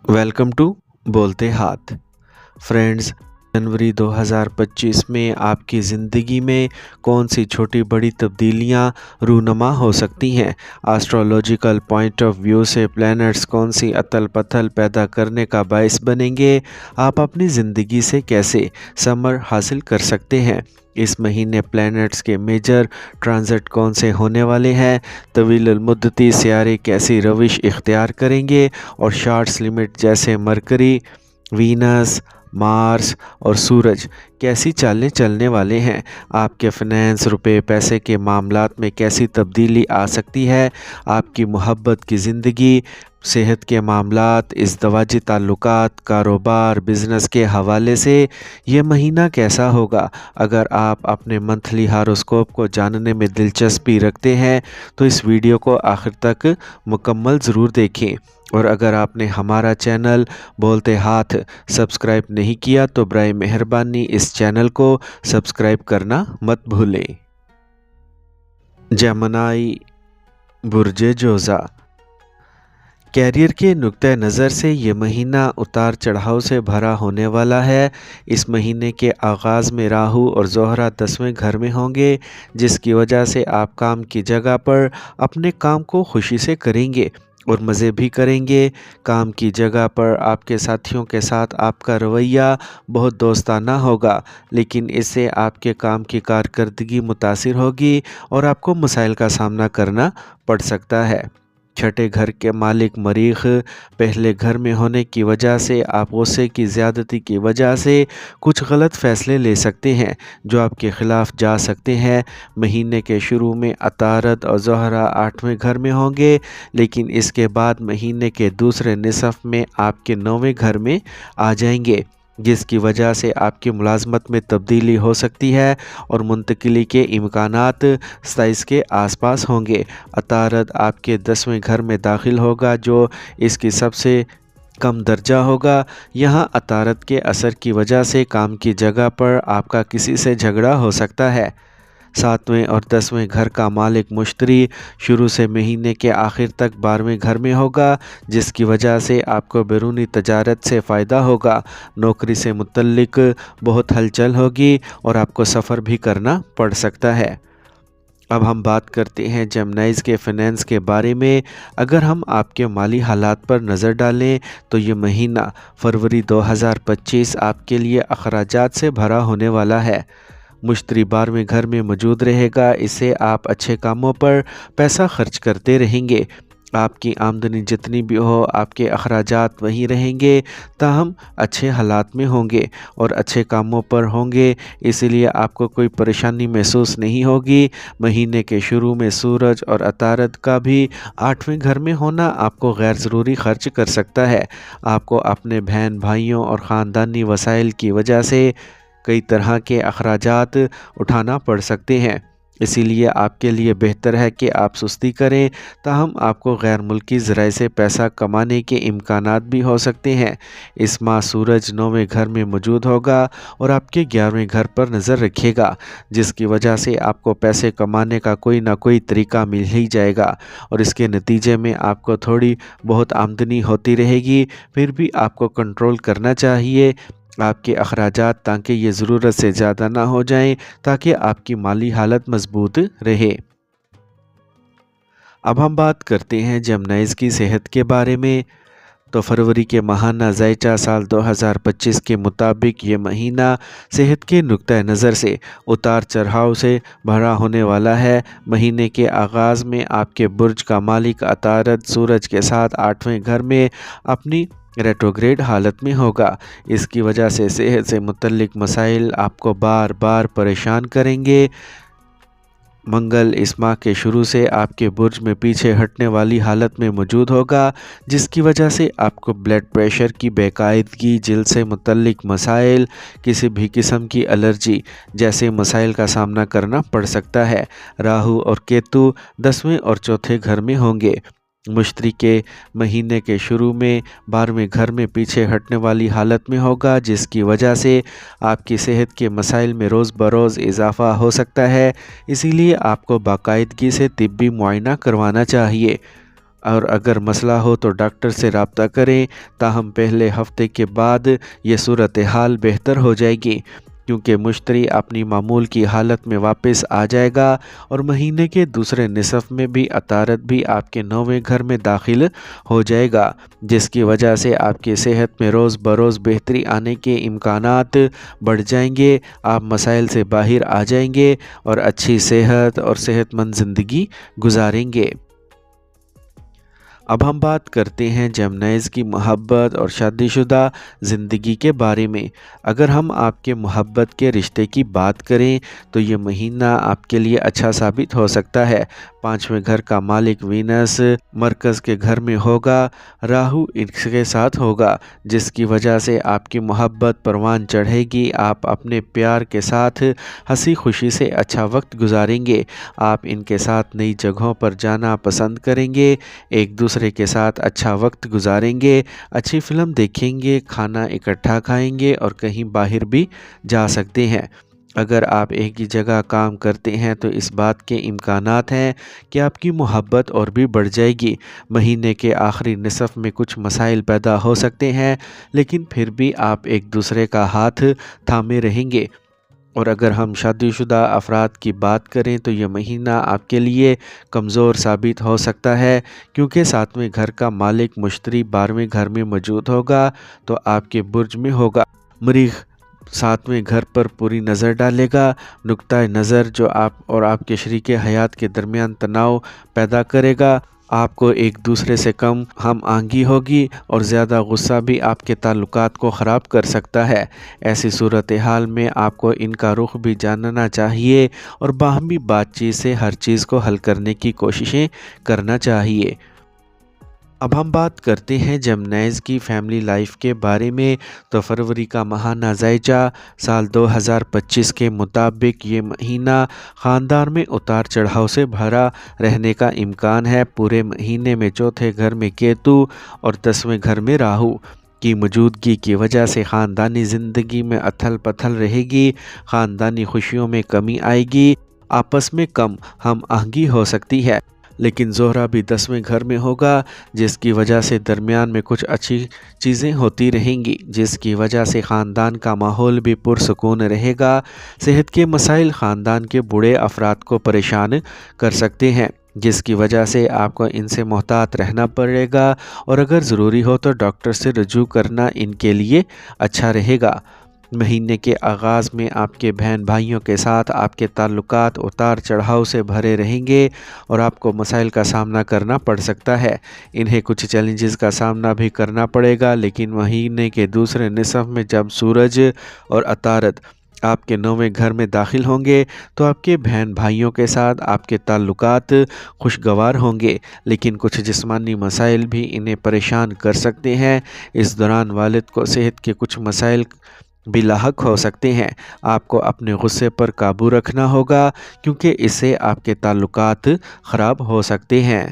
Welcome to बोलते हाथ friends. जनवरी 2025 में आपकी ज़िंदगी में कौन सी छोटी बड़ी तब्दीलियां रूनुमा हो सकती हैं? एस्ट्रोलॉजिकल पॉइंट ऑफ व्यू से प्लैनेट्स कौन सी अतल पथल पैदा करने का बायस बनेंगे? आप अपनी ज़िंदगी से कैसे समर हासिल कर सकते हैं? इस महीने प्लैनेट्स के मेजर ट्रांजिट कौन से होने वाले हैं? तवील मुद्दती सियारे कैसी रविश इख्तियार करेंगे? और शार्ट्स लिमिट जैसे मरकरी, वीनस, मार्स और सूरज कैसी चालें चलने वाले हैं? आपके फाइनेंस, रुपए पैसे के मामलात में कैसी तब्दीली आ सकती है? आपकी मोहब्बत की ज़िंदगी, सेहत के मामलात, इज़्दवाजी ताल्लुकात, कारोबार, बिज़नेस के हवाले से ये महीना कैसा होगा? अगर आप अपने मंथली हारोस्कोप को जानने में दिलचस्पी रखते हैं तो इस वीडियो को आखिर तक मुकम्मल ज़रूर देखें। और अगर आपने हमारा चैनल बोलते हाथ सब्सक्राइब नहीं किया तो बराए मेहरबानी इस चैनल को सब्सक्राइब करना मत भूलें। जेमिनी, बुर्ज जोज़ा। कैरियर के नुक्ते नज़र से ये महीना उतार चढ़ाव से भरा होने वाला है। इस महीने के आगाज़ में राहु और ज़ोहरा 10वें घर में होंगे, जिसकी वजह से आप काम की जगह पर अपने काम को खुशी से करेंगे और मज़े भी करेंगे। काम की जगह पर आपके साथियों के साथ आपका रवैया बहुत दोस्ताना होगा, लेकिन इससे आपके काम की कारकर्दगी मुतासिर होगी और आपको मसाइल का सामना करना पड़ सकता है। छठे घर के मालिक मरीख पहले घर में होने की वजह से आप गुस्से की ज़्यादती की वजह से कुछ गलत फ़ैसले ले सकते हैं जो आपके ख़िलाफ़ जा सकते हैं। महीने के शुरू में अतारद और ज़ोहरा 8वें घर में होंगे, लेकिन इसके बाद महीने के दूसरे निसफ़ में आपके 9वें घर में आ जाएंगे, जिसकी वजह से आपकी मुलाजमत में तब्दीली हो सकती है और मुंतकिली के इम्कानात 27 के आसपास होंगे। अतारद आपके 10वें घर में दाखिल होगा, जो इसकी सबसे कम दर्जा होगा। यहाँ अतारद के असर की वजह से काम की जगह पर आपका किसी से झगड़ा हो सकता है। 7वें और 10वें घर का मालिक मुश्तरी शुरू से महीने के आखिर तक 12वें घर में होगा, जिसकी वजह से आपको बैरूनी तजारत से फ़ायदा होगा। नौकरी से मुतल्लिक बहुत हलचल होगी और आपको सफ़र भी करना पड़ सकता है। अब हम बात करते हैं जेमिनीज़ के फाइनेंस के बारे में। अगर हम आपके माली हालात पर नज़र डालें तो ये महीना फरवरी 2025 आपके लिए अखराजात से भरा होने वाला है। मुश्तरी 12वें घर में मौजूद रहेगा, इससे आप अच्छे कामों पर पैसा खर्च करते रहेंगे। आपकी आमदनी जितनी भी हो, आपके अखराजात वहीं रहेंगे, ताहम अच्छे हालात में होंगे और अच्छे कामों पर होंगे, इसलिए आपको कोई परेशानी महसूस नहीं होगी। महीने के शुरू में सूरज और अतारद का भी 8वें घर में होना आपको गैर ज़रूरी खर्च कर सकता है। आपको अपने बहन भाइयों और ख़ानदानी वसाइल की वजह से कई तरह के अखराजात उठाना पड़ सकते हैं, इसीलिए आपके लिए बेहतर है कि आप सुस्ती करें, ताहम आपको गैर मुल्की ज़राए से पैसा कमाने के इम्कानात भी हो सकते हैं। इस माह सूरज 9वें घर में मौजूद होगा और आपके 11वें घर पर नज़र रखेगा, जिसकी वजह से आपको पैसे कमाने का कोई ना कोई तरीका मिल ही जाएगा और इसके नतीजे में आपको थोड़ी बहुत आमदनी होती रहेगी। फिर भी आपको कंट्रोल करना चाहिए आपके अखराजात, ताकि ये ज़रूरत से ज़्यादा ना हो जाएं, ताकि आपकी माली हालत मजबूत रहे। अब हम बात करते हैं जेमिनीज़ की सेहत के बारे में। तो फरवरी के माहाना ज़ायचा साल 2025 के मुताबिक ये महीना सेहत के नुक्ता नज़र से उतार चढ़ाव से भरा होने वाला है। महीने के आगाज़ में आपके बुर्ज का मालिक अतारद सूरज के साथ 8वें घर में अपनी रेट्रोग्रेड हालत में होगा। इसकी वजह से सेहत से मुतल्लिक मसाइल आपको बार बार परेशान करेंगे। मंगल इस माह के शुरू से आपके बुर्ज में पीछे हटने वाली हालत में मौजूद होगा, जिसकी वजह से आपको ब्लड प्रेशर की बेकायदगी, जिल्द से मुतल्लिक मसाइल, किसी भी किस्म की एलर्जी जैसे मसाइल का सामना करना पड़ सकता है। राहु और केतु 10वें और चौथे घर में होंगे। मुश्तरी के महीने के शुरू में 12वें घर में पीछे हटने वाली हालत में होगा, जिसकी वजह से आपकी सेहत के मसाइल में रोज़ बरोज़ इजाफ़ा हो सकता है, इसीलिए आपको बाकायदगी से तिब्बी मुआयना करवाना चाहिए। اور اگر مسئلہ ہو تو ڈاکٹر سے رابطہ کریں، تاہم پہلے ہفتے کے بعد یہ صورتحال بہتر ہو جائے گی، کیونکہ مشتری اپنی معمول کی حالت میں واپس آ جائے گا اور مہینے کے دوسرے نصف میں بھی عطارد بھی آپ کے نویں گھر میں داخل ہو جائے گا، جس کی وجہ سے آپ کی صحت میں روز بروز بہتری آنے کے امکانات بڑھ جائیں گے، آپ مسائل سے باہر آ جائیں گے اور اچھی صحت اور صحت مند زندگی گزاریں گے۔ اب ہم بات کرتے ہیں جیمنائز کی محبت اور شادی شدہ زندگی کے بارے میں۔ اگر ہم آپ کے محبت کے رشتے کی بات کریں تو یہ مہینہ آپ کے لیے اچھا ثابت ہو سکتا ہے۔ 5ویں گھر کا مالک وینس مرکز کے گھر میں ہوگا، راہو اس کے ساتھ ہوگا، جس کی وجہ سے آپ کی محبت پروان چڑھے گی، آپ اپنے پیار کے ساتھ ہنسی خوشی سے اچھا وقت گزاریں گے، آپ ان کے ساتھ نئی جگہوں پر جانا پسند کریں گے، ایک دوسرے کے ساتھ اچھا وقت گزاریں گے، اچھی فلم دیکھیں گے، کھانا اکٹھا کھائیں گے اور کہیں باہر بھی جا سکتے ہیں۔ اگر آپ ایک ہی جگہ کام کرتے ہیں تو اس بات کے امکانات ہیں کہ آپ کی محبت اور بھی بڑھ جائے گی۔ مہینے کے آخری نصف میں کچھ مسائل پیدا ہو سکتے ہیں، لیکن پھر بھی آپ ایک دوسرے کا ہاتھ تھامے رہیں گے۔ اور اگر ہم شادی شدہ افراد کی بات کریں تو یہ مہینہ آپ کے لیے کمزور ثابت ہو سکتا ہے، کیونکہ 7ویں گھر کا مالک مشتری 12ویں گھر میں موجود ہوگا تو آپ کے برج میں ہوگا۔ مریخ 7ویں گھر پر پوری نظر ڈالے گا، نقطۂ نظر جو آپ اور آپ کے شریک حیات کے درمیان تناؤ پیدا کرے گا، آپ کو ایک دوسرے سے کم ہم آہنگی ہوگی اور زیادہ غصہ بھی آپ کے تعلقات کو خراب کر سکتا ہے۔ ایسی صورتحال میں آپ کو ان کا رخ بھی جاننا چاہیے اور باہمی بات چیت سے ہر چیز کو حل کرنے کی کوششیں کرنا چاہیے۔ اب ہم بات کرتے ہیں جیمنائز کی فیملی لائف کے بارے میں۔ تو فروری کا ماہانہ زائچہ سال 2025 کے مطابق یہ مہینہ خاندان میں اتار چڑھاؤ سے بھرا رہنے کا امکان ہے۔ پورے مہینے میں 4تھے گھر میں کیتو اور 10ویں گھر میں راہو کی موجودگی کی وجہ سے خاندانی زندگی میں اتھل پتھل رہے گی، خاندانی خوشیوں میں کمی آئے گی، آپس میں کم ہم آہنگی ہو سکتی ہے۔ لیکن زہرہ بھی 10ویں گھر میں ہوگا، جس کی وجہ سے درمیان میں کچھ اچھی چیزیں ہوتی رہیں گی، جس کی وجہ سے خاندان کا ماحول بھی پرسکون رہے گا۔ صحت کے مسائل خاندان کے بوڑھے افراد کو پریشان کر سکتے ہیں، جس کی وجہ سے آپ کو ان سے محتاط رہنا پڑے گا اور اگر ضروری ہو تو ڈاکٹر سے رجوع کرنا ان کے لیے اچھا رہے گا۔ مہینے کے آغاز میں آپ کے بہن بھائیوں کے ساتھ آپ کے تعلقات اتار چڑھاؤ سے بھرے رہیں گے اور آپ کو مسائل کا سامنا کرنا پڑ سکتا ہے، انہیں کچھ چیلنجز کا سامنا بھی کرنا پڑے گا، لیکن مہینے کے دوسرے نصف میں جب سورج اور عطارد آپ کے 9ویں گھر میں داخل ہوں گے تو آپ کے بہن بھائیوں کے ساتھ آپ کے تعلقات خوشگوار ہوں گے، لیکن کچھ جسمانی مسائل بھی انہیں پریشان کر سکتے ہیں۔ اس دوران والد کو صحت کے کچھ مسائل بھی لاحق ہو سکتے ہیں۔ آپ کو اپنے غصے پر قابو رکھنا ہوگا، کیونکہ اس سے آپ کے تعلقات خراب ہو سکتے ہیں۔